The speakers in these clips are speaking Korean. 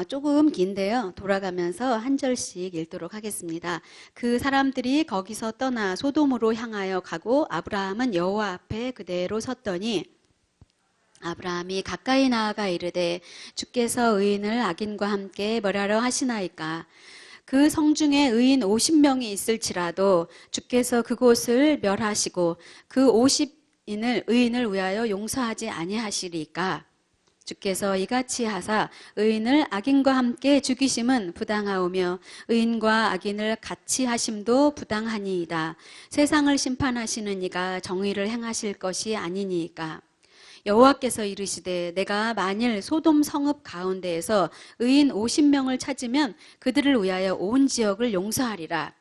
조금 긴데요. 돌아가면서 한 절씩 읽도록 하겠습니다. 그 사람들이 거기서 떠나 소돔으로 향하여 가고 아브라함은 여호와 앞에 그대로 섰더니 아브라함이 가까이 나아가 이르되 주께서 의인을 악인과 함께 멸하려 하시나이까. 그 성중에 의인 50명이 있을지라도 주께서 그곳을 멸하시고 그 50인을 의인을 위하여 용서하지 아니하시리까. 주께서 이같이 하사 의인을 악인과 함께 죽이심은 부당하오며 의인과 악인을 같이 하심도 부당하니이다. 세상을 심판하시는 이가 정의를 행하실 것이 아니니이까. 여호와께서 이르시되 내가 만일 소돔 성읍 가운데에서 의인 50명을 찾으면 그들을 위하여 온 지역을 용서하리라.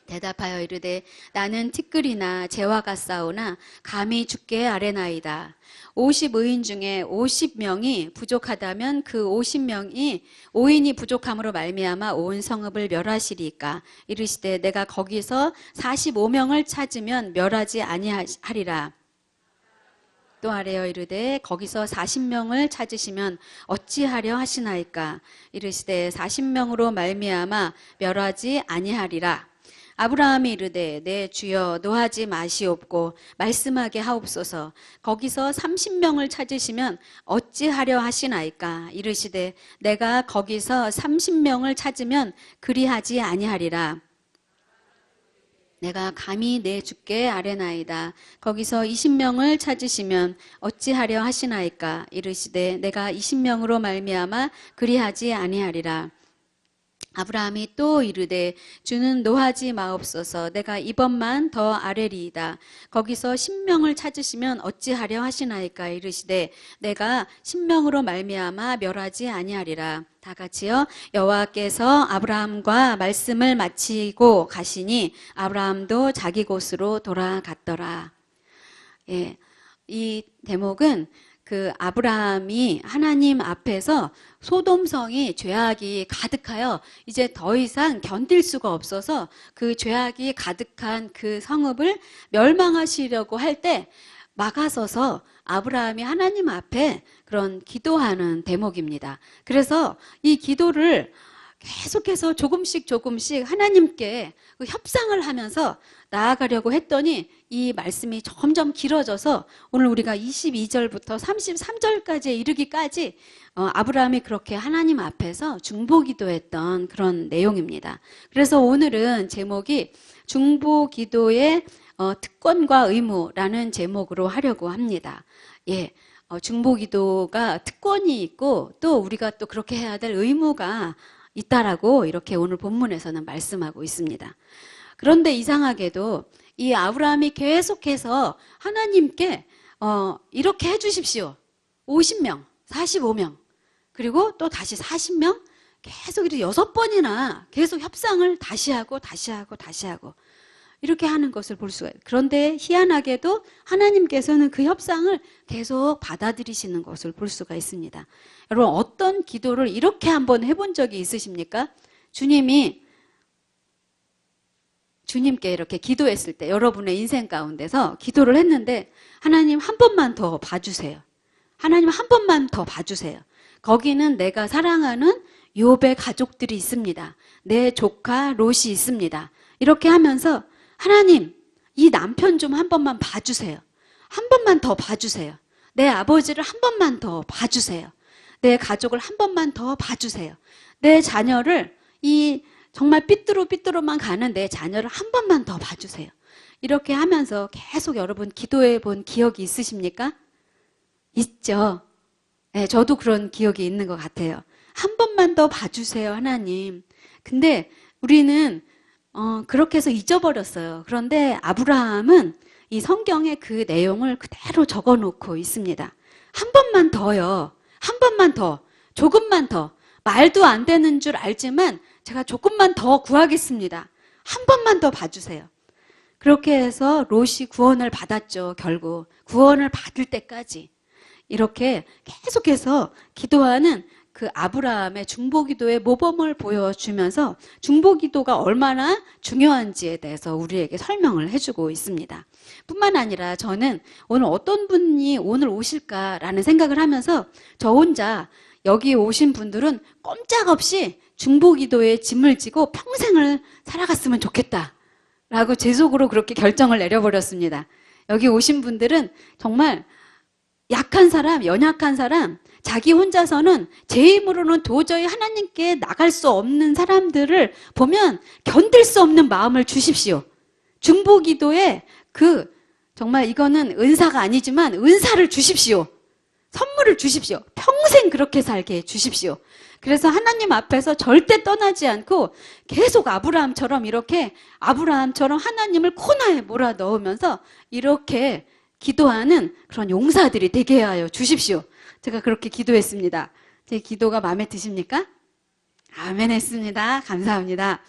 대답하여 이르되 나는 티끌이나 재와 같사오나 감히 주께 아뢰나이다. 50의인 중에 50명이 부족하다면 그 50명이 5인이 부족함으로 말미암아 온 성읍을 멸하시리까. 이르시되 내가 거기서 45명을 찾으면 멸하지 아니하리라. 또 아뢰어 이르되 거기서 40명을 찾으시면 어찌하려 하시나이까. 이르시되 40명으로 말미암아 멸하지 아니하리라. 아브라함이 이르되 내 주여 노하지 마시옵고 말씀하게 하옵소서. 거기서 30명을 찾으시면 어찌하려 하시나이까. 이르시되 내가 거기서 30명을 찾으면 그리하지 아니하리라. 내가 감히 내 주께 아뢰나이다. 거기서 20명을 찾으시면 어찌하려 하시나이까. 이르시되 내가 20명으로 말미암아 그리하지 아니하리라. 아브라함이 또 이르되 주는 노하지 마옵소서. 내가 이번만 더 아뢰리이다. 거기서 10명을 찾으시면 어찌하려 하시나이까. 이르시되 내가 10명으로 말미암아 멸하지 아니하리라. 다 같이요. 여호와께서 아브라함과 말씀을 마치고 가시니 아브라함도 자기 곳으로 돌아갔더라. 예, 이 대목은 그 아브라함이 하나님 앞에서 소돔성이 죄악이 가득하여 이제 더 이상 견딜 수가 없어서 그 죄악이 가득한 그 성읍을 멸망하시려고 할 때 막아서서 아브라함이 하나님 앞에 그런 기도하는 대목입니다. 그래서 이 기도를 계속해서 조금씩 하나님께 그 협상을 하면서 나아가려고 했더니 이 말씀이 점점 길어져서 오늘 우리가 22절부터 33절까지 이르기까지 아브라함이 그렇게 하나님 앞에서 중보기도했던 그런 내용입니다. 그래서 오늘은 제목이 중보기도의 특권과 의무라는 제목으로 하려고 합니다. 예, 중보기도가 특권이 있고 또 우리가 또 그렇게 해야 될 의무가 있다라고 이렇게 오늘 본문에서는 말씀하고 있습니다. 그런데 이상하게도 이 아브라함이 계속해서 하나님께 이렇게 해주십시오. 50명, 45명, 그리고 또 다시 40명, 계속 이렇게 6번이나 계속 협상을 다시 하고 이렇게 하는 것을 볼 수가 있어요. 그런데 희한하게도 하나님께서는 그 협상을 계속 받아들이시는 것을 볼 수가 있습니다. 여러분, 어떤 기도를 이렇게 한번 해본 적이 있으십니까? 주님께 이렇게 기도했을 때 여러분의 인생 가운데서 기도를 했는데 하나님 한 번만 더 봐주세요. 하나님 한 번만 더 봐주세요. 거기는 내가 사랑하는 욥의 가족들이 있습니다. 내 조카 롯이 있습니다. 이렇게 하면서 하나님, 이 남편 좀 한 번만 봐주세요. 한 번만 더 봐주세요. 내 아버지를 한 번만 더 봐주세요. 내 가족을 한 번만 더 봐주세요. 내 자녀를 이 정말 삐뚤어만 가는 내 자녀를 한 번만 더 봐주세요. 이렇게 하면서 계속 여러분 기도해 본 기억이 있으십니까? 있죠. 네, 저도 그런 기억이 있는 것 같아요. 한 번만 더 봐주세요, 하나님. 근데 우리는 그렇게 해서 잊어버렸어요. 그런데 아브라함은 이 성경에 그 내용을 그대로 적어놓고 있습니다. 한 번만 더요. 한 번만 더. 조금만 더. 말도 안 되는 줄 알지만 제가 조금만 더 구하겠습니다. 한 번만 더 봐주세요. 그렇게 해서 롯이 구원을 받았죠. 결국 구원을 받을 때까지 이렇게 계속해서 기도하는 그 아브라함의 중보기도의 모범을 보여주면서 중보기도가 얼마나 중요한지에 대해서 우리에게 설명을 해주고 있습니다. 뿐만 아니라 저는 오늘 어떤 분이 오늘 오실까라는 생각을 하면서 저 혼자 여기 오신 분들은 꼼짝없이 중보기도에 짐을 지고 평생을 살아갔으면 좋겠다 라고 제 속으로 그렇게 결정을 내려버렸습니다. 여기 오신 분들은 정말 약한 사람, 연약한 사람, 자기 혼자서는 제 힘으로는 도저히 하나님께 나갈 수 없는 사람들을 보면 견딜 수 없는 마음을 주십시오. 중보기도에 정말 이거는 은사가 아니지만 은사를 주십시오. 선물을 주십시오. 평생 그렇게 살게 해주십시오. 그래서 하나님 앞에서 절대 떠나지 않고 계속 아브라함처럼 하나님을 코너에 몰아 넣으면서 이렇게 기도하는 그런 용사들이 되게 하여 주십시오. 제가 그렇게 기도했습니다. 제 기도가 마음에 드십니까? 아멘 했습니다. 감사합니다.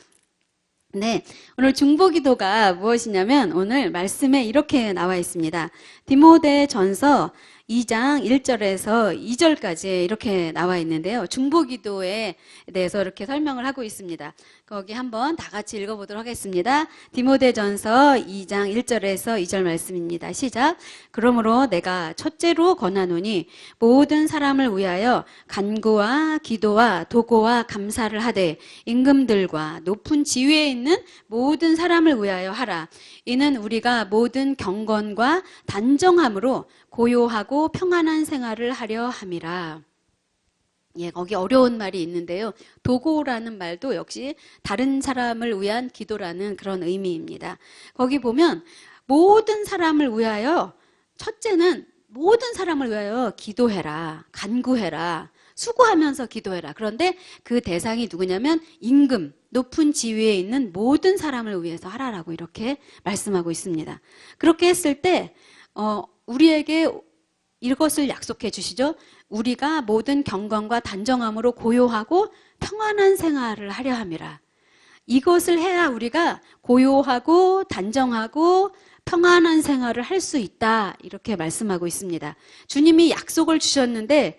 네, 오늘 중보기도가 무엇이냐면 오늘 말씀에 이렇게 나와 있습니다. 디모데전서 2장 1절에서 2절까지 이렇게 나와 있는데요. 중보기도에 대해서 이렇게 설명을 하고 있습니다. 거기 한번 다 같이 읽어보도록 하겠습니다. 디모데전서 2장 1절에서 2절 말씀입니다. 시작. 그러므로 내가 첫째로 권하노니 모든 사람을 위하여 간구와 기도와 도고와 감사를 하되 임금들과 높은 지위에 있는 모든 사람을 위하여 하라. 이는 우리가 모든 경건과 단정함으로 고요하고 평안한 생활을 하려 함이라. 예, 거기 어려운 말이 있는데요. 도고라는 말도 역시 다른 사람을 위한 기도라는 그런 의미입니다. 거기 보면 모든 사람을 위하여, 첫째는 모든 사람을 위하여 기도해라, 간구해라, 수고하면서 기도해라. 그런데 그 대상이 누구냐면 임금, 높은 지위에 있는 모든 사람을 위해서 하라라고 이렇게 말씀하고 있습니다. 그렇게 했을 때 우리에게 이것을 약속해 주시죠. 우리가 모든 경건과 단정함으로 고요하고 평안한 생활을 하려 함이라. 이것을 해야 우리가 고요하고 단정하고 평안한 생활을 할 수 있다. 이렇게 말씀하고 있습니다. 주님이 약속을 주셨는데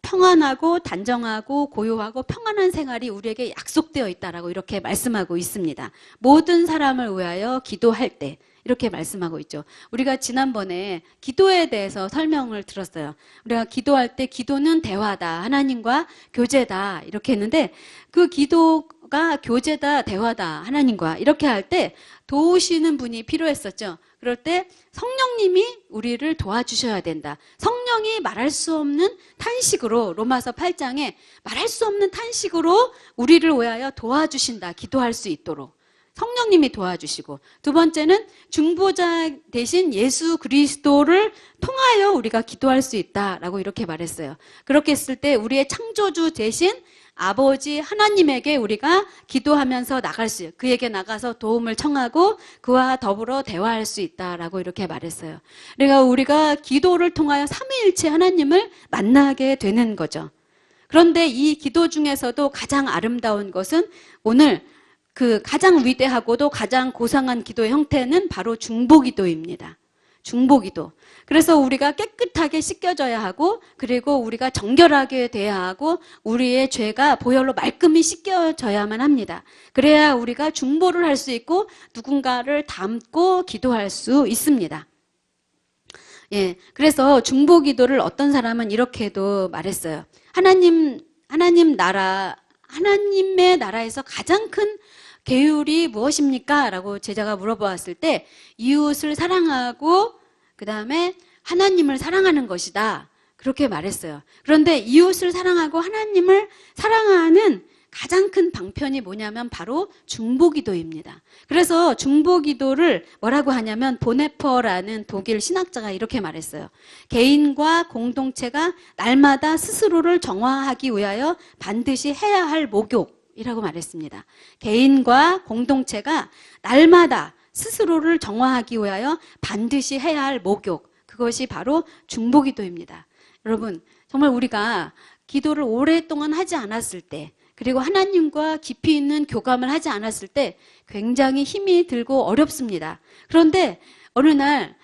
평안하고 단정하고 고요하고 평안한 생활이 우리에게 약속되어 있다라고 이렇게 말씀하고 있습니다. 모든 사람을 위하여 기도할 때 이렇게 말씀하고 있죠. 우리가 지난번에 기도에 대해서 설명을 들었어요. 우리가 기도할 때 기도는 대화다, 하나님과 교제다 이렇게 했는데 그 기도가 교제다, 대화다, 하나님과 이렇게 할 때 도우시는 분이 필요했었죠. 그럴 때 성령님이 우리를 도와주셔야 된다. 성령이 말할 수 없는 탄식으로, 로마서 8장에 말할 수 없는 탄식으로 우리를 위하여 도와주신다. 기도할 수 있도록. 성령님이 도와주시고, 두 번째는 중보자 대신 예수 그리스도를 통하여 우리가 기도할 수 있다라고 이렇게 말했어요. 그렇게 했을 때 우리의 창조주 대신 아버지 하나님에게 우리가 기도하면서 그에게 나가서 도움을 청하고 그와 더불어 대화할 수 있다라고 이렇게 말했어요. 그러니까 우리가 기도를 통하여 삼위일체 하나님을 만나게 되는 거죠. 그런데 이 기도 중에서도 가장 아름다운 것은 오늘 그 가장 위대하고도 가장 고상한 기도의 형태는 바로 중보기도입니다. 중보기도. 그래서 우리가 깨끗하게 씻겨져야 하고, 그리고 우리가 정결하게 돼야 하고, 우리의 죄가 보혈로 말끔히 씻겨져야만 합니다. 그래야 우리가 중보를 할 수 있고 누군가를 담고 기도할 수 있습니다. 예, 그래서 중보기도를 어떤 사람은 이렇게도 말했어요. 하나님의 나라에서 가장 큰 계율이 무엇입니까? 라고 제자가 물어보았을 때 이웃을 사랑하고 그 다음에 하나님을 사랑하는 것이다. 그렇게 말했어요. 그런데 이웃을 사랑하고 하나님을 사랑하는 가장 큰 방편이 뭐냐면 바로 중보기도입니다. 그래서 중보기도를 뭐라고 하냐면 보네퍼라는 독일 신학자가 이렇게 말했어요. 개인과 공동체가 날마다 스스로를 정화하기 위하여 반드시 해야 할 목욕이라고 말했습니다. 개인과 공동체가 날마다 스스로를 정화하기 위하여 반드시 해야 할 목욕, 그것이 바로 중보기도입니다. 여러분, 정말 우리가 기도를 오랫동안 하지 않았을 때, 그리고 하나님과 깊이 있는 교감을 하지 않았을 때 굉장히 힘이 들고 어렵습니다. 그런데 어느 날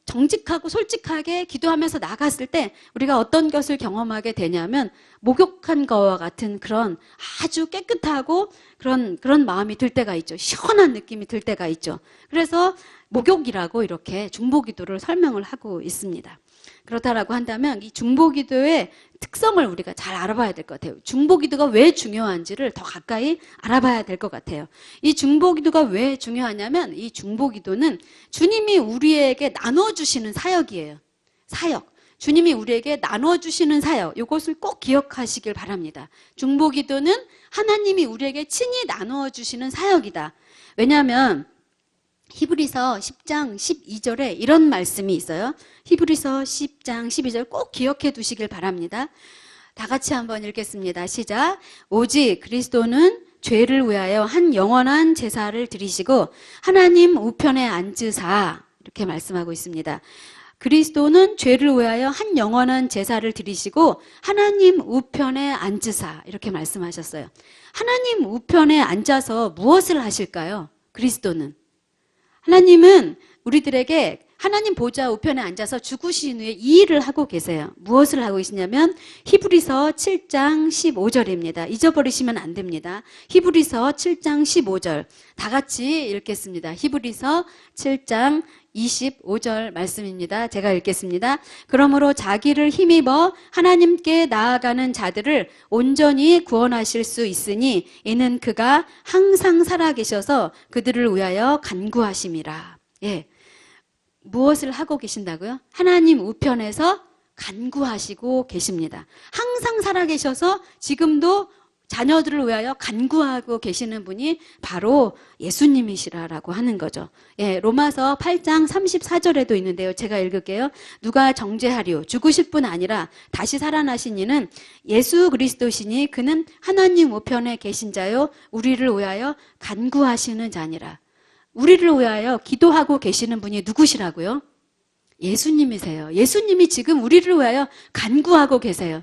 정직하고 솔직하게 기도하면서 나갔을 때 우리가 어떤 것을 경험하게 되냐면 목욕한 것과 같은 그런 아주 깨끗하고 그런 마음이 들 때가 있죠. 시원한 느낌이 들 때가 있죠. 그래서 목욕이라고 이렇게 중보기도를 설명을 하고 있습니다. 그렇다라고 한다면 이 중보기도의 특성을 우리가 잘 알아봐야 될 것 같아요. 중보기도가 왜 중요한지를 더 가까이 알아봐야 될 것 같아요. 이 중보기도가 왜 중요하냐면 이 중보기도는 주님이 우리에게 나눠주시는 사역이에요. 사역. 주님이 우리에게 나눠주시는 사역. 이것을 꼭 기억하시길 바랍니다. 중보기도는 하나님이 우리에게 친히 나눠주시는 사역이다. 왜냐하면 히브리서 10장 12절에 이런 말씀이 있어요. 히브리서 10장 12절 꼭 기억해 두시길 바랍니다. 다 같이 한번 읽겠습니다. 시작. 오직 그리스도는 죄를 위하여 한 영원한 제사를 드리시고 하나님 우편에 앉으사, 이렇게 말씀하고 있습니다. 그리스도는 죄를 위하여 한 영원한 제사를 드리시고 하나님 우편에 앉으사, 이렇게 말씀하셨어요. 하나님 우편에 앉아서 무엇을 하실까요? 그리스도는. 하나님은 우리들에게 하나님 보좌 우편에 앉아서 죽으신 후에 이 일을 하고 계세요. 무엇을 하고 계시냐면 히브리서 7장 15절입니다. 잊어버리시면 안 됩니다. 히브리서 7장 15절 다 같이 읽겠습니다. 히브리서 7장 25절 말씀입니다. 제가 읽겠습니다. 그러므로 자기를 힘입어 하나님께 나아가는 자들을 온전히 구원하실 수 있으니 이는 그가 항상 살아계셔서 그들을 위하여 간구하심이라. 예. 무엇을 하고 계신다고요? 하나님 우편에서 간구하시고 계십니다. 항상 살아계셔서 지금도 자녀들을 위하여 간구하고 계시는 분이 바로 예수님이시라라고 하는 거죠. 예, 로마서 8장 34절에도 있는데요. 제가 읽을게요. 누가 정죄하리요? 죽으실 뿐 아니라 다시 살아나신 이는 예수 그리스도시니 그는 하나님 우편에 계신 자요 우리를 위하여 간구하시는 자니라. 우리를 위하여 기도하고 계시는 분이 누구시라고요? 예수님이세요. 예수님이 지금 우리를 위하여 간구하고 계세요.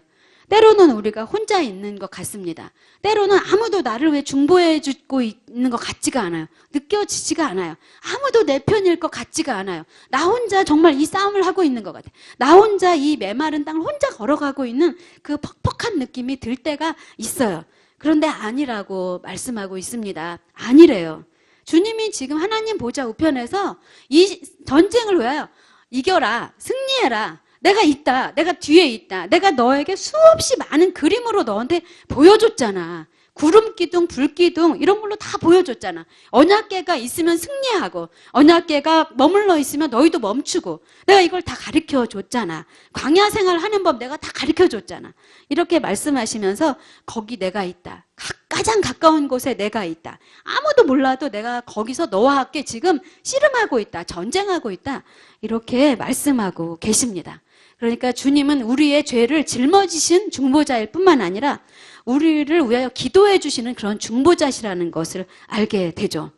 때로는 우리가 혼자 있는 것 같습니다. 때로는 아무도 나를 왜 중보해 주고 있는 것 같지가 않아요. 느껴지지가 않아요. 아무도 내 편일 것 같지가 않아요. 나 혼자 정말 이 싸움을 하고 있는 것 같아요. 나 혼자 이 메마른 땅을 혼자 걸어가고 있는 그 퍽퍽한 느낌이 들 때가 있어요. 그런데 아니라고 말씀하고 있습니다. 아니래요. 주님이 지금 하나님 보좌 우편에서 이 전쟁을 위하여 이겨라, 승리해라. 내가 있다. 내가 뒤에 있다. 내가 너에게 수없이 많은 그림으로 너한테 보여줬잖아. 구름 기둥, 불 기둥 이런 걸로 다 보여줬잖아. 언약궤가 있으면 승리하고 언약궤가 머물러 있으면 너희도 멈추고 내가 이걸 다 가르쳐 줬잖아. 광야 생활 하는 법 내가 다 가르쳐 줬잖아. 이렇게 말씀하시면서 거기 내가 있다. 가장 가까운 곳에 내가 있다. 아무도 몰라도 내가 거기서 너와 함께 지금 씨름하고 있다. 전쟁하고 있다. 이렇게 말씀하고 계십니다. 그러니까 주님은 우리의 죄를 짊어지신 중보자일 뿐만 아니라 우리를 위하여 기도해 주시는 그런 중보자시라는 것을 알게 되죠.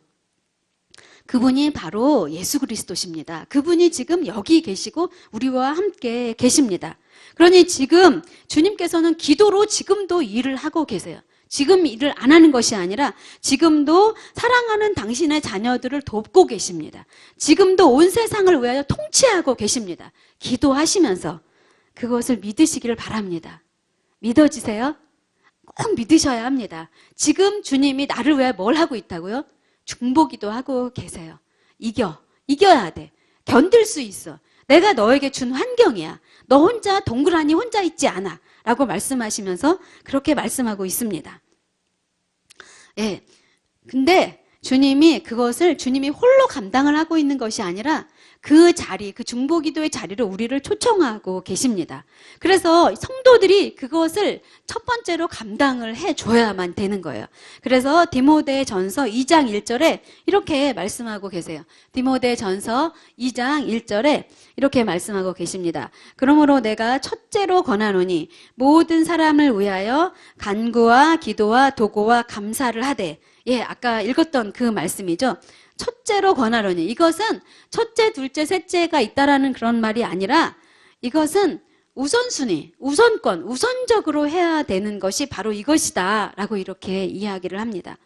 그분이 바로 예수 그리스도십니다. 그분이 지금 여기 계시고 우리와 함께 계십니다. 그러니 지금 주님께서는 기도로 지금도 일을 하고 계세요. 지금 일을 안 하는 것이 아니라 지금도 사랑하는 당신의 자녀들을 돕고 계십니다. 지금도 온 세상을 위하여 통치하고 계십니다. 기도하시면서 그것을 믿으시기를 바랍니다. 믿어지세요? 꼭 믿으셔야 합니다. 지금 주님이 나를 위해 뭘 하고 있다고요? 중보기도 하고 계세요. 이겨야 돼. 견딜 수 있어. 내가 너에게 준 환경이야. 너 혼자 동그라니 혼자 있지 않아. 라고 말씀하시면서 그렇게 말씀하고 있습니다. 예. 근데 주님이 그것을 주님이 홀로 감당을 하고 있는 것이 아니라 그 자리, 그 중보기도의 자리를 우리를 초청하고 계십니다. 그래서 성도들이 그것을 첫 번째로 감당을 해줘야만 되는 거예요. 그래서 디모데전서 2장 1절에 이렇게 말씀하고 계세요. 디모데전서 2장 1절에 이렇게 말씀하고 계십니다. 그러므로 내가 첫째로 권하노니 모든 사람을 위하여 간구와 기도와 도고와 감사를 하되, 예, 아까 읽었던 그 말씀이죠. 첫째로 권하노니, 이것은 첫째, 둘째, 셋째가 있다라는 그런 말이 아니라 이것은 우선순위, 우선권, 우선적으로 해야 되는 것이 바로 이것이다 라고 이렇게 이야기를 합니다.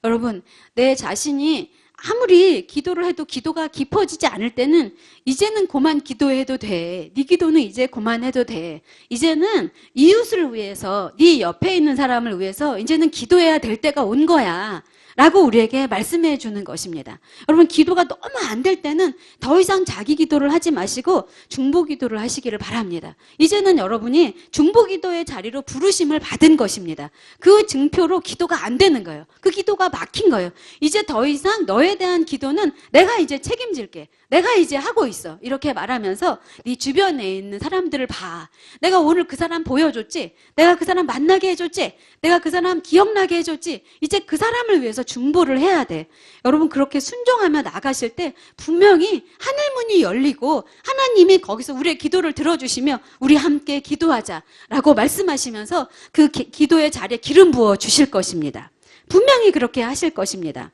여러분, 내 자신이 아무리 기도를 해도 기도가 깊어지지 않을 때는 이제는 그만 기도해도 돼. 네 기도는 이제 그만해도 돼. 이제는 이웃을 위해서, 네 옆에 있는 사람을 위해서 이제는 기도해야 될 때가 온 거야 라고 우리에게 말씀해 주는 것입니다. 여러분, 기도가 너무 안 될 때는 더 이상 자기 기도를 하지 마시고 중보 기도를 하시기를 바랍니다. 이제는 여러분이 중보 기도의 자리로 부르심을 받은 것입니다. 그 증표로 기도가 안 되는 거예요. 그 기도가 막힌 거예요. 이제 더 이상 너에 대한 기도는 내가 이제 책임질게. 내가 이제 하고 있어. 이렇게 말하면서 네 주변에 있는 사람들을 봐. 내가 오늘 그 사람 보여줬지? 내가 그 사람 만나게 해줬지? 내가 그 사람 기억나게 해줬지? 이제 그 사람을 위해서 중보를 해야 돼. 여러분, 그렇게 순종하며 나가실 때 분명히 하늘문이 열리고 하나님이 거기서 우리의 기도를 들어주시며 우리 함께 기도하자라고 말씀하시면서 그 기도의 자리에 기름 부어 주실 것입니다. 분명히 그렇게 하실 것입니다.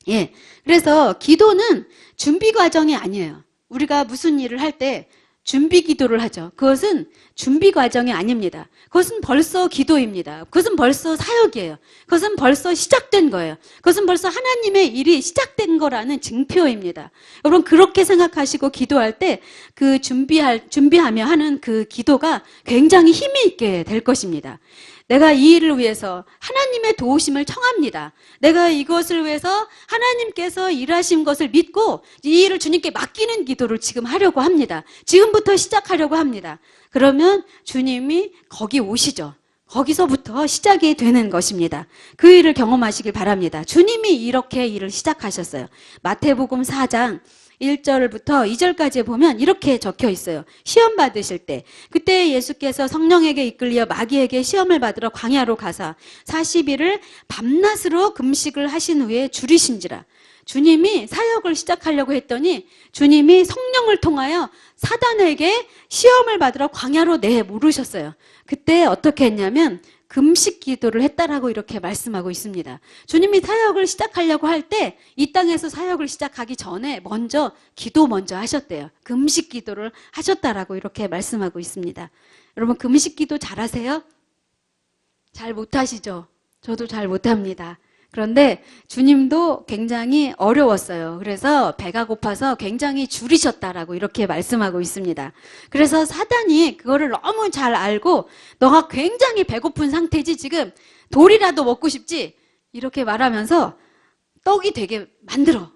예. 그래서 기도는 준비 과정이 아니에요. 우리가 무슨 일을 할 때 준비 기도를 하죠. 그것은 준비 과정이 아닙니다. 그것은 벌써 기도입니다. 그것은 벌써 사역이에요. 그것은 벌써 시작된 거예요. 그것은 벌써 하나님의 일이 시작된 거라는 증표입니다. 여러분, 그렇게 생각하시고 기도할 때 그 준비하며 하는 그 기도가 굉장히 힘이 있게 될 것입니다. 내가 이 일을 위해서 하나님의 도우심을 청합니다. 내가 이것을 위해서 하나님께서 일하신 것을 믿고 이 일을 주님께 맡기는 기도를 지금 하려고 합니다. 지금부터 시작하려고 합니다. 그러면 주님이 거기 오시죠. 거기서부터 시작이 되는 것입니다. 그 일을 경험하시길 바랍니다. 주님이 이렇게 일을 시작하셨어요. 마태복음 4장 1절부터 2절까지 보면 이렇게 적혀 있어요. 시험 받으실 때, 그때 예수께서 성령에게 이끌려 마귀에게 시험을 받으러 광야로 가사 40일을 밤낮으로 금식을 하신 후에 줄이신지라. 주님이 사역을 시작하려고 했더니 주님이 성령을 통하여 사단에게 시험을 받으러 광야로 내모르셨어요. 그때 어떻게 했냐면 금식 기도를 했다라고 이렇게 말씀하고 있습니다. 주님이 사역을 시작하려고 할 때 이 땅에서 사역을 시작하기 전에 기도 먼저 하셨대요. 금식 기도를 하셨다라고 이렇게 말씀하고 있습니다. 여러분, 금식 기도 잘하세요? 잘 못하시죠? 저도 잘 못합니다. 그런데 주님도 굉장히 어려웠어요. 그래서 배가 고파서 굉장히 줄이셨다라고 이렇게 말씀하고 있습니다. 그래서 사단이 그거를 너무 잘 알고 너가 굉장히 배고픈 상태지 지금 돌이라도 먹고 싶지? 이렇게 말하면서 떡이 되게 만들어.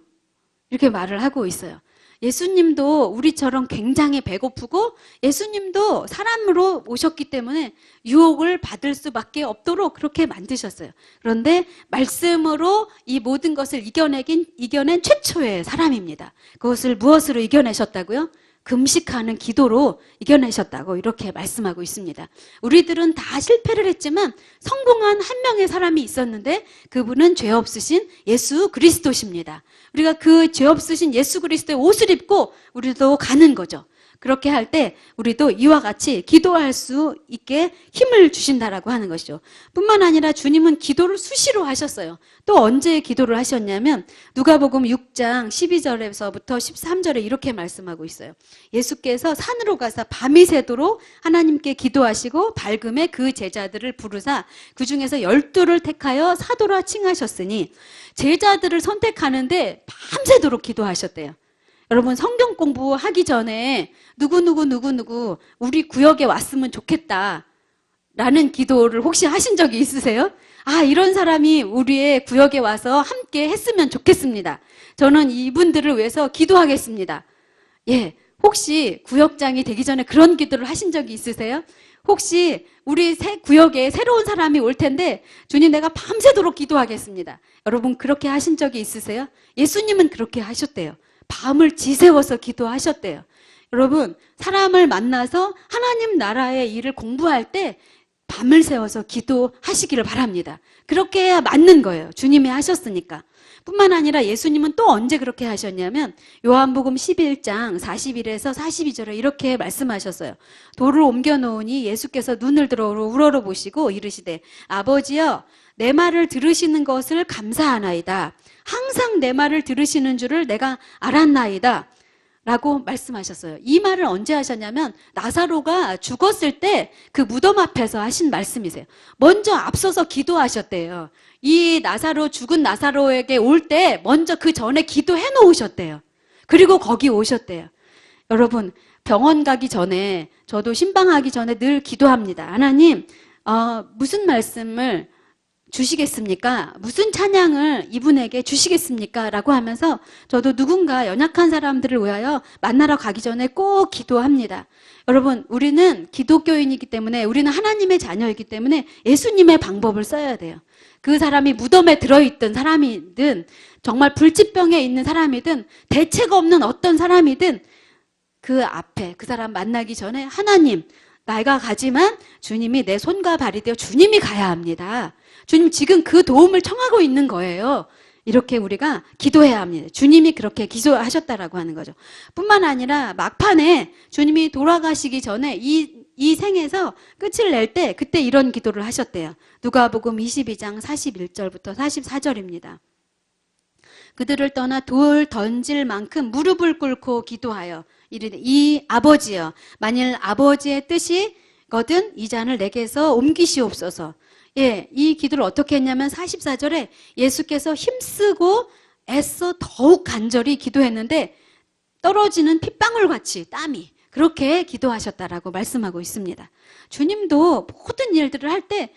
이렇게 말을 하고 있어요. 예수님도 우리처럼 굉장히 배고프고 예수님도 사람으로 오셨기 때문에 유혹을 받을 수밖에 없도록 그렇게 만드셨어요. 그런데 말씀으로 이 모든 것을 이겨낸 최초의 사람입니다. 그것을 무엇으로 이겨내셨다고요? 금식하는 기도로 이겨내셨다고 이렇게 말씀하고 있습니다. 우리들은 다 실패를 했지만 성공한 한 명의 사람이 있었는데 그분은 죄 없으신 예수 그리스도십니다. 우리가 그 죄 없으신 예수 그리스도의 옷을 입고 우리도 가는 거죠. 그렇게 할 때 우리도 이와 같이 기도할 수 있게 힘을 주신다라고 하는 것이죠. 뿐만 아니라 주님은 기도를 수시로 하셨어요. 또 언제 기도를 하셨냐면 누가복음 6장 12절에서부터 13절에 이렇게 말씀하고 있어요. 예수께서 산으로 가서 밤이 새도록 하나님께 기도하시고 밝음에 그 제자들을 부르사 그 중에서 12를 택하여 사도라 칭하셨으니 제자들을 선택하는데 밤새도록 기도하셨대요. 여러분, 성경 공부하기 전에 누구 우리 구역에 왔으면 좋겠다 라는 기도를 혹시 하신 적이 있으세요? 아, 이런 사람이 우리의 구역에 와서 함께 했으면 좋겠습니다. 저는 이분들을 위해서 기도하겠습니다. 예, 혹시 구역장이 되기 전에 그런 기도를 하신 적이 있으세요? 혹시 우리 구역에 새로운 사람이 올 텐데 주님, 내가 밤새도록 기도하겠습니다. 여러분, 그렇게 하신 적이 있으세요? 예수님은 그렇게 하셨대요. 밤을 지새워서 기도하셨대요. 여러분, 사람을 만나서 하나님 나라의 일을 공부할 때 밤을 새워서 기도하시기를 바랍니다. 그렇게 해야 맞는 거예요. 주님이 하셨으니까. 뿐만 아니라 예수님은 또 언제 그렇게 하셨냐면 요한복음 11장 41에서 42절에 이렇게 말씀하셨어요. 돌을 옮겨 놓으니 예수께서 눈을 들어 우러러보시고 이르시되 아버지여, 내 말을 들으시는 것을 감사하나이다. 항상 내 말을 들으시는 줄을 내가 알았나이다 라고 말씀하셨어요. 이 말을 언제 하셨냐면 나사로가 죽었을 때 그 무덤 앞에서 하신 말씀이세요. 먼저 앞서서 기도하셨대요. 이 죽은 나사로에게 올 때 먼저 그 전에 기도해 놓으셨대요. 그리고 거기 오셨대요. 여러분, 병원 가기 전에, 저도 신방하기 전에 늘 기도합니다. 하나님, 무슨 말씀을 주시겠습니까? 무슨 찬양을 이분에게 주시겠습니까? 라고 하면서 저도 누군가 연약한 사람들을 위하여 만나러 가기 전에 꼭 기도합니다. 여러분, 우리는 기독교인이기 때문에, 우리는 하나님의 자녀이기 때문에 예수님의 방법을 써야 돼요. 그 사람이 무덤에 들어있던 사람이든 정말 불치병에 있는 사람이든 대책 없는 어떤 사람이든 그 앞에 그 사람 만나기 전에 하나님, 내가 가지만 주님이 내 손과 발이 되어 주님이 가야 합니다. 주님 지금 그 도움을 청하고 있는 거예요. 이렇게 우리가 기도해야 합니다. 주님이 그렇게 기도하셨다라고 하는 거죠. 뿐만 아니라 막판에 주님이 돌아가시기 전에 이 생에서 끝을 낼 때 그때 이런 기도를 하셨대요. 누가복음 22장 41절부터 44절입니다. 그들을 떠나 돌 던질 만큼 무릎을 꿇고 기도하여 이르되 이 아버지여, 만일 아버지의 뜻이거든 이 잔을 내게서 옮기시옵소서. 예, 이 기도를 어떻게 했냐면 44절에 예수께서 힘쓰고 애써 더욱 간절히 기도했는데 떨어지는 핏방울 같이 땀이 그렇게 기도하셨다라고 말씀하고 있습니다. 주님도 모든 일들을 할 때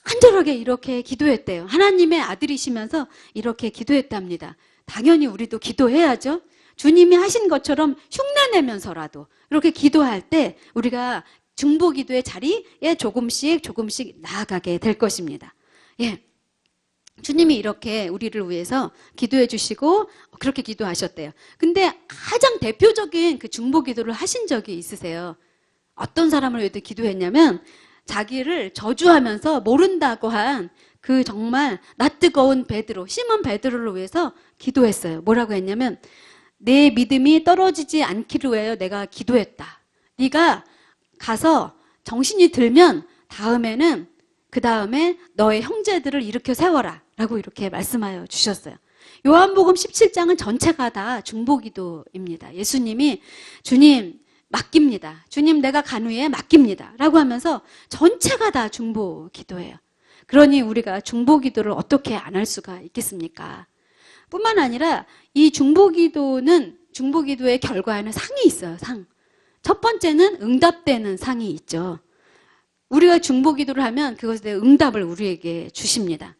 간절하게 이렇게 기도했대요. 하나님의 아들이시면서 이렇게 기도했답니다. 당연히 우리도 기도해야죠. 주님이 하신 것처럼 흉내내면서라도 이렇게 기도할 때 우리가 중보기도의 자리에 조금씩 나아가게 될 것입니다. 예. 주님이 이렇게 우리를 위해서 기도해 주시고 그렇게 기도하셨대요. 근데 가장 대표적인 그 중보기도를 하신 적이 있으세요? 어떤 사람을 위해 기도했냐면 자기를 저주하면서 모른다고 한 그 정말 낯뜨거운 베드로, 시몬 베드로를 위해서 기도했어요. 뭐라고 했냐면 내 믿음이 떨어지지 않기를 위하여 내가 기도했다. 네가 가서 정신이 들면 다음에는 그 다음에 너의 형제들을 일으켜 세워라 라고 이렇게 말씀하여 주셨어요. 요한복음 17장은 전체가 다 중보기도입니다. 예수님이 주님 맡깁니다. 주님 내가 간 후에 맡깁니다 라고 하면서 전체가 다 중보기도예요. 그러니 우리가 중보기도를 어떻게 안 할 수가 있겠습니까? 뿐만 아니라 이 중보기도는 중보기도의 결과에는 상이 있어요. 상. 첫 번째는 응답되는 상이 있죠. 우리가 중보기도를 하면 그것에 대해 응답을 우리에게 주십니다.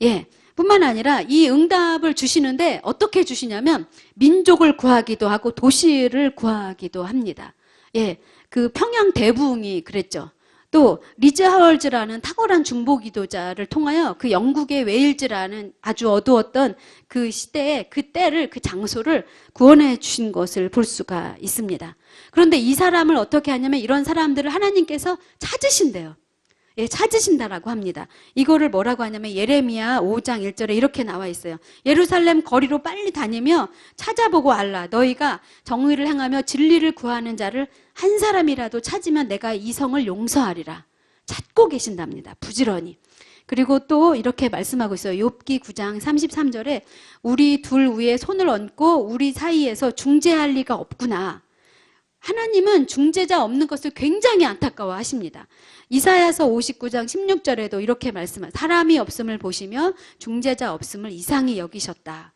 예. 뿐만 아니라 이 응답을 주시는데 어떻게 주시냐면 민족을 구하기도 하고 도시를 구하기도 합니다. 예. 그 평양 대부흥이 그랬죠. 또 리즈 하월즈라는 탁월한 중보기도자를 통하여 그 영국의 웨일즈라는 아주 어두웠던 그 시대에 그 때를 그 장소를 구원해 주신 것을 볼 수가 있습니다. 그런데 이 사람을 어떻게 하냐면 이런 사람들을 하나님께서 찾으신대요. 예, 찾으신다라고 합니다. 이거를 뭐라고 하냐면 예레미야 5장 1절에 이렇게 나와 있어요. 예루살렘 거리로 빨리 다니며 찾아보고 알라. 너희가 정의를 행하며 진리를 구하는 자를 한 사람이라도 찾으면 내가 이 성을 용서하리라. 찾고 계신답니다. 부지런히. 그리고 또 이렇게 말씀하고 있어요. 욥기 9장 33절에 우리 둘 위에 손을 얹고 우리 사이에서 중재할 리가 없구나. 하나님은 중재자 없는 것을 굉장히 안타까워하십니다. 이사야서 59장 16절에도 이렇게 말씀하세요. 사람이 없음을 보시며 중재자 없음을 이상히 여기셨다.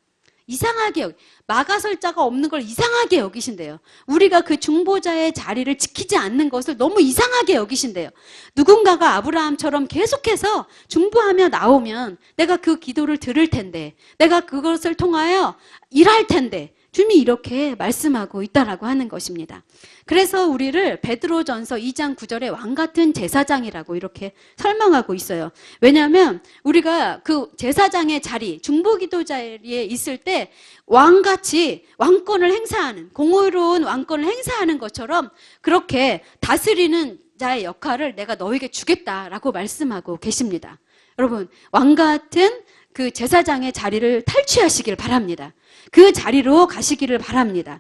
이상하게 막아설 자가 없는 걸 이상하게 여기신대요. 우리가 그 중보자의 자리를 지키지 않는 것을 너무 이상하게 여기신대요. 누군가가 아브라함처럼 계속해서 중보하며 나오면 내가 그 기도를 들을 텐데, 내가 그것을 통하여 일할 텐데, 주님이 이렇게 말씀하고 있다라고 하는 것입니다. 그래서 우리를 베드로전서 2장 9절에 왕같은 제사장이라고 이렇게 설명하고 있어요. 왜냐하면 우리가 그 제사장의 자리, 중보기도 자리에 있을 때 왕같이 왕권을 행사하는, 공의로운 왕권을 행사하는 것처럼 그렇게 다스리는 자의 역할을 내가 너에게 주겠다라고 말씀하고 계십니다. 여러분, 왕같은 그 제사장의 자리를 탈취하시길 바랍니다. 그 자리로 가시기를 바랍니다.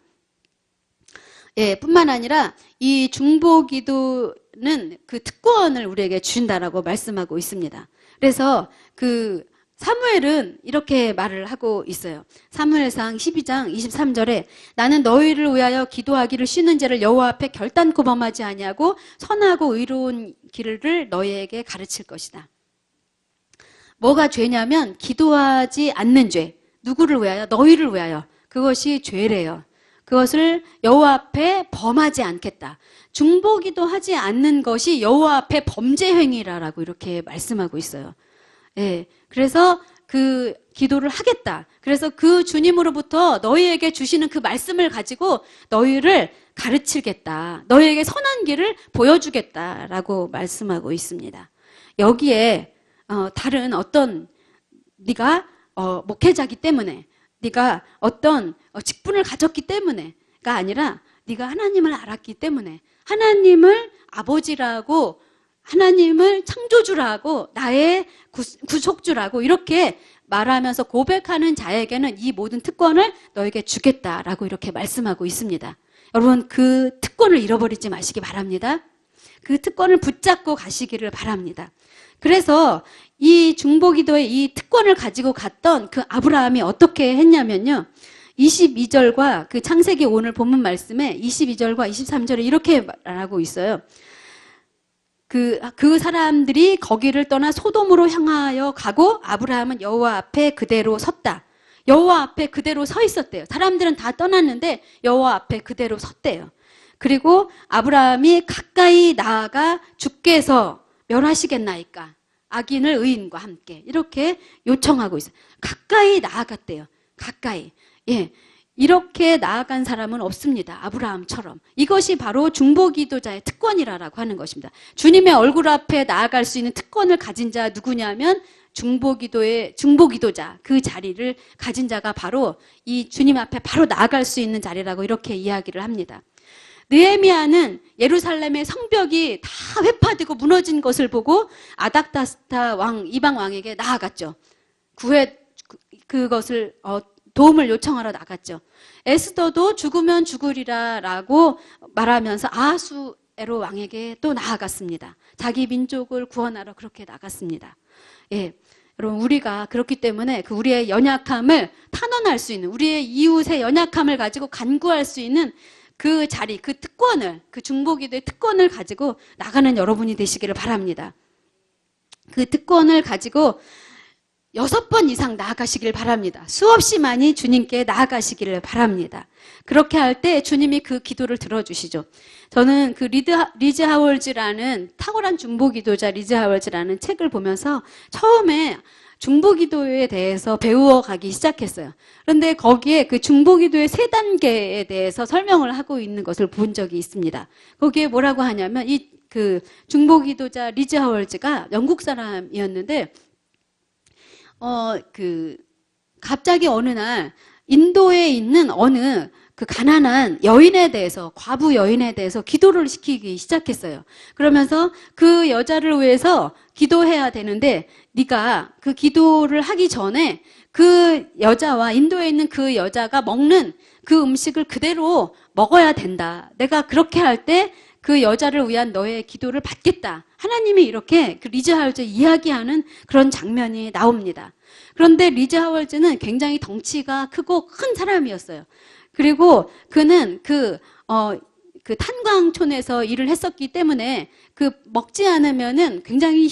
예, 뿐만 아니라 이 중보기도는 그 특권을 우리에게 주신다라고 말씀하고 있습니다. 그래서 그 사무엘은 이렇게 말을 하고 있어요. 사무엘상 12장 23절에 나는 너희를 위하여 기도하기를 쉬는 죄를 여호와 앞에 결단코 범하지 아니하고 선하고 의로운 길을 너희에게 가르칠 것이다. 뭐가 죄냐면 기도하지 않는 죄. 누구를 위하여? 너희를 위하여. 그것이 죄래요. 그것을 여호와 앞에 범하지 않겠다. 중보기도 하지 않는 것이 여호와 앞에 범죄 행위라고 이렇게 말씀하고 있어요. 예. 그래서 그 기도를 하겠다. 그래서 그 주님으로부터 너희에게 주시는 그 말씀을 가지고 너희를 가르치겠다. 너희에게 선한 길을 보여주겠다라고 말씀하고 있습니다. 여기에 다른 어떤 네가 목회자기 때문에 네가 어떤 직분을 가졌기 때문에가 아니라 네가 하나님을 알았기 때문에 하나님을 아버지라고 하나님을 창조주라고 나의 구속주라고 이렇게 말하면서 고백하는 자에게는 이 모든 특권을 너에게 주겠다라고 이렇게 말씀하고 있습니다. 여러분 그 특권을 잃어버리지 마시기 바랍니다. 그 특권을 붙잡고 가시기를 바랍니다. 그래서 이 중보기도의 이 특권을 가지고 갔던 그 아브라함이 어떻게 했냐면요. 22절과 그 창세기 오늘 본문 말씀에 22절과 23절에 이렇게 말하고 있어요. 그 사람들이 거기를 떠나 소돔으로 향하여 가고 아브라함은 여호와 앞에 그대로 섰다. 여호와 앞에 그대로 서 있었대요. 사람들은 다 떠났는데 여호와 앞에 그대로 섰대요. 그리고 아브라함이 가까이 나아가 주께서 멸하시겠나이까 악인을 의인과 함께 이렇게 요청하고 있어요. 가까이 나아갔대요. 가까이. 예. 이렇게 나아간 사람은 없습니다. 아브라함처럼. 이것이 바로 중보기도자의 특권이라고 하는 것입니다. 주님의 얼굴 앞에 나아갈 수 있는 특권을 가진 자 누구냐면 중보기도자 그 자리를 가진 자가 바로 이 주님 앞에 바로 나아갈 수 있는 자리라고 이렇게 이야기를 합니다. 느헤미야는 예루살렘의 성벽이 다 회파되고 무너진 것을 보고 아닥다스타 왕 이방 왕에게 나아갔죠. 그것을 도움을 요청하러 나갔죠. 에스더도 죽으면 죽으리라라고 말하면서 아하수에로 왕에게 또 나아갔습니다. 자기 민족을 구원하러 그렇게 나갔습니다. 예, 여러분 우리가 그렇기 때문에 그 우리의 연약함을 탄원할 수 있는 우리의 이웃의 연약함을 가지고 간구할 수 있는 그 자리, 그 특권을 그 중보기도의 특권을 가지고 나가는 여러분이 되시기를 바랍니다. 그 특권을 가지고 6번 이상 나아가시길 바랍니다. 수없이 많이 주님께 나아가시기를 바랍니다. 그렇게 할 때 주님이 그 기도를 들어주시죠. 저는 그 리즈 하월즈라는 탁월한 중보기도자 리즈 하월즈라는 책을 보면서 처음에 중보기도에 대해서 배워가기 시작했어요. 그런데 거기에 그 중보기도의 3단계에 대해서 설명을 하고 있는 것을 본 적이 있습니다. 거기에 뭐라고 하냐면 이 그 중보기도자 리즈 하월즈가 영국 사람이었는데 갑자기 어느 날 인도에 있는 어느 그 가난한 여인에 대해서 과부 여인에 대해서 기도를 시키기 시작했어요. 그러면서 그 여자를 위해서 기도해야 되는데 네가 그 기도를 하기 전에 그 여자와 인도에 있는 그 여자가 먹는 그 음식을 그대로 먹어야 된다. 내가 그렇게 할 때 그 여자를 위한 너의 기도를 받겠다. 하나님이 이렇게 그 리즈 하월즈 이야기하는 그런 장면이 나옵니다. 그런데 리즈 하월즈는 굉장히 덩치가 크고 큰 사람이었어요. 그리고 그는 그 탄광촌에서 일을 했었기 때문에 그 먹지 않으면은 굉장히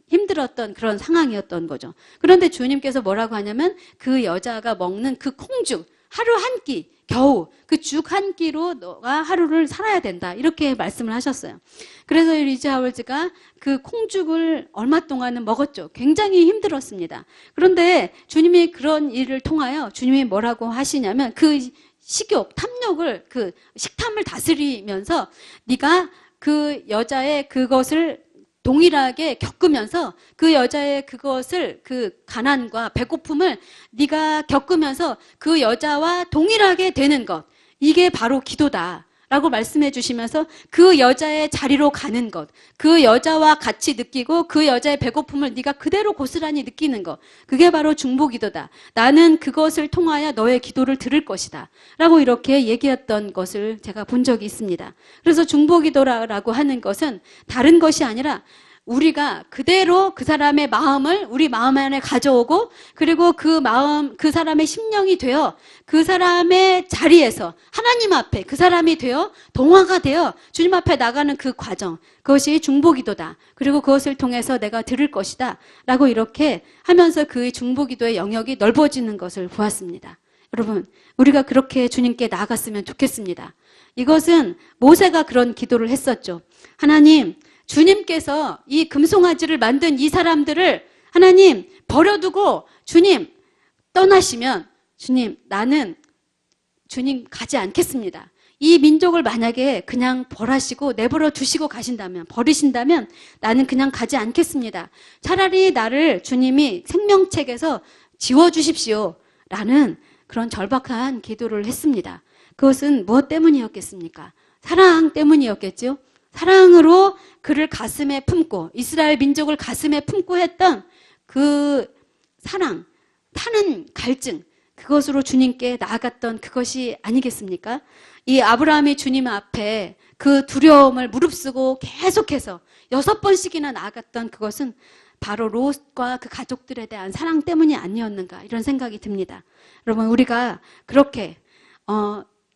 힘들었던 그런 상황이었던 거죠. 그런데 주님께서 뭐라고 하냐면 그 여자가 먹는 그 콩죽 하루 한 끼 겨우 그 죽 한 끼로 너가 하루를 살아야 된다 이렇게 말씀을 하셨어요. 그래서 리즈 하월즈가 그 콩죽을 얼마 동안은 먹었죠. 굉장히 힘들었습니다. 그런데 주님이 그런 일을 통하여 주님이 뭐라고 하시냐면 그 식욕, 탐욕을 그 식탐을 다스리면서 네가 그 여자의 그것을 동일하게 겪으면서 그 여자의 그것을 그 가난과 배고픔을 네가 겪으면서 그 여자와 동일하게 되는 것 이게 바로 기도다 라고 말씀해 주시면서 그 여자의 자리로 가는 것 그 여자와 같이 느끼고 그 여자의 배고픔을 네가 그대로 고스란히 느끼는 것 그게 바로 중보기도다. 나는 그것을 통하여 너의 기도를 들을 것이다 라고 이렇게 얘기했던 것을 제가 본 적이 있습니다. 그래서 중보기도라고 하는 것은 다른 것이 아니라 우리가 그대로 그 사람의 마음을 우리 마음 안에 가져오고 그리고 그 마음, 그 사람의 심령이 되어 그 사람의 자리에서 하나님 앞에 그 사람이 되어 동화가 되어 주님 앞에 나가는 그 과정 그것이 중보기도다. 그리고 그것을 통해서 내가 들을 것이다 라고 이렇게 하면서 그 중보기도의 영역이 넓어지는 것을 보았습니다. 여러분 우리가 그렇게 주님께 나아갔으면 좋겠습니다. 이것은 모세가 그런 기도를 했었죠. 하나님 주님께서 이 금송아지를 만든 이 사람들을 하나님 버려두고 주님 떠나시면 주님 나는 주님 가지 않겠습니다. 이 민족을 만약에 그냥 벌하시고 내버려 두시고 가신다면, 버리신다면 나는 그냥 가지 않겠습니다. 차라리 나를 주님이 생명책에서 지워주십시오 라는 그런 절박한 기도를 했습니다. 그것은 무엇 때문이었겠습니까? 사랑 때문이었겠죠. 사랑으로 그를 가슴에 품고 이스라엘 민족을 가슴에 품고 했던 그 사랑, 타는 갈증, 그것으로 주님께 나아갔던 그것이 아니겠습니까? 이 아브라함이 주님 앞에 그 두려움을 무릅쓰고 계속해서 6번씩이나 나아갔던 그것은 바로 롯과 그 가족들에 대한 사랑 때문이 아니었는가 이런 생각이 듭니다. 여러분 우리가 그렇게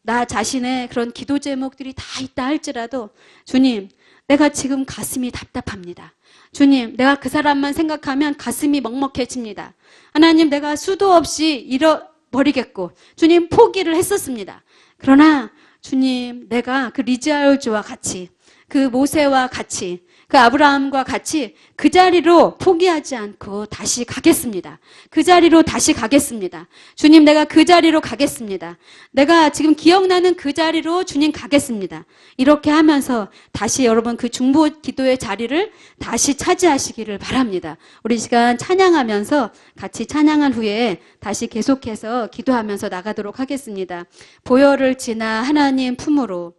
나 자신의 그런 기도 제목들이 다 있다 할지라도 주님 내가 지금 가슴이 답답합니다. 주님 내가 그 사람만 생각하면 가슴이 먹먹해집니다. 하나님 내가 수도 없이 잃어버리겠고 주님 포기를 했었습니다. 그러나 주님 내가 그 리즈아울주와 같이 그 모세와 같이 그 아브라함과 같이 그 자리로 포기하지 않고 다시 가겠습니다. 그 자리로 다시 가겠습니다. 주님 내가 그 자리로 가겠습니다. 내가 지금 기억나는 그 자리로 주님 가겠습니다. 이렇게 하면서 다시 여러분 그 중보 기도의 자리를 다시 차지하시기를 바랍니다. 우리 시간 찬양하면서 같이 찬양한 후에 다시 계속해서 기도하면서 나가도록 하겠습니다. 보혈을 지나 하나님 품으로